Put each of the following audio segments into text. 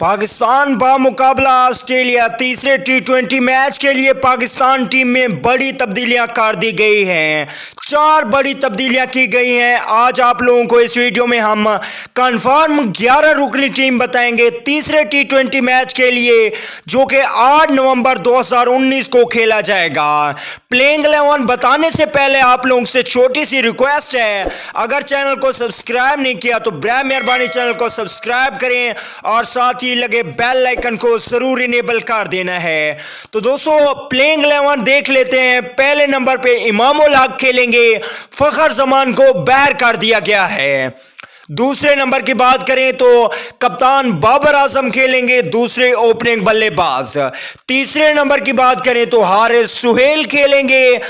Pakistan बामुकाबला Australia तीसरे टी20 match के लिए पाकिस्तान टीम में बड़ी तब्दीलियां कर दी गई हैं। 4 बड़ी तब्दीलियां की गई हैं। आज आप लोगों को इस वीडियो में हम कंफर्म 11 रुकनी टीम बताएंगे तीसरे टी20 मैच के लिए, जो कि 8 नवंबर 2019 को खेला जाएगा। प्लेइंग 11 बताने से पहले आप लोगों से छोटी सी रिक्वेस्ट है, अगर चैनल को सब्सक्राइब नहीं किया तो बराए मेहरबानी चैनल को सब्सक्राइब करें और साथ ही लगे बेल आइकन को जरूर इनेबल कर देना है। तो दोस्तों प्लेइंग 11 देख लेते हैं। पहले नंबर पे इमामुल हक खेलेंगे, फखर जमान को बाहर कर दिया गया है। दूसरे नंबर की बात करें तो कप्तान बाबर आजम खेलेंगे, दूसरे ओपनिंग बल्लेबाज। तीसरे नंबर की बात करें तो हारिस सुहेल खेलेंगे,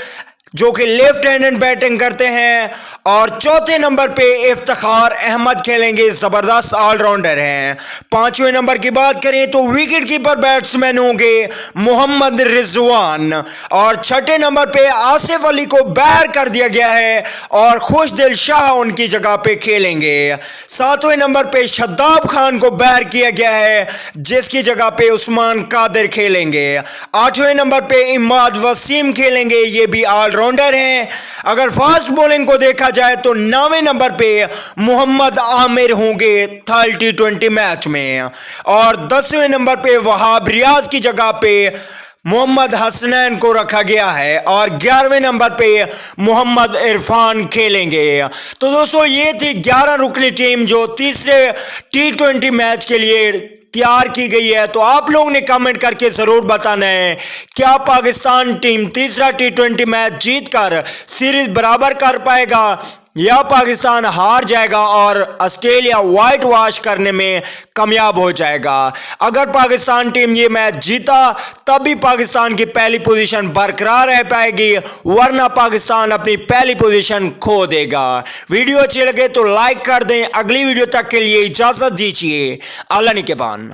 जो कि लेफ्ट हैंडेड बैटिंग करते हैं। और चौथे नंबर पे इफ्तिखार अहमद खेलेंगे, जबरदस्त ऑलराउंडर हैं। पांचवें नंबर की बात करें तो विकेट कीपर बैट्समैन होंगे मोहम्मद रिजवान। और छठे नंबर पे आसिफ अली को बाहर कर दिया गया है और खुशदिल शाह उनकी जगह पे खेलेंगे। सातवें नंबर पे शद्दाब खान को बाहर किया गया है, जिसकी जगह पे उस्मान कादिर खेलेंगे। आठवें नंबर पे इमाद वसीम खेलेंगे, ये भी ऑलराउंडर हैं। अगर फास्ट बॉलिंग को देखा जाए तो 9वें नंबर पे मोहम्मद आमिर होंगे थर्ड टी20 मैच में। और 10वें नंबर पे वहाब रियाज की जगह पे मोहम्मद हसनैन को रखा गया है। और 11वें नंबर पे मोहम्मद इरफान खेलेंगे। तो दोस्तों ये थी 11 रुकनी टीम जो तीसरे टी20 मैच के लिए तैयार की गई है। तो आप लोगों ने कमेंट करके जरूर बताना है, क्या पाकिस्तान टीम तीसरा टी20 मैच जीतकर सीरीज बराबर कर पाएगा या पाकिस्तान हार जाएगा और ऑस्ट्रेलिया वाइट वॉश करने में कामयाब हो जाएगा। अगर पाकिस्तान टीम ये मैच जीता तभी पाकिस्तान की पहली पोजीशन बरकरार रह पाएगी, वरना पाकिस्तान अपनी पहली पोजीशन खो देगा। वीडियो अच्छी लगे तो लाइक कर दें। अगली वीडियो तक के लिए इजाजत दीजिए। अल्लाह निगहबान।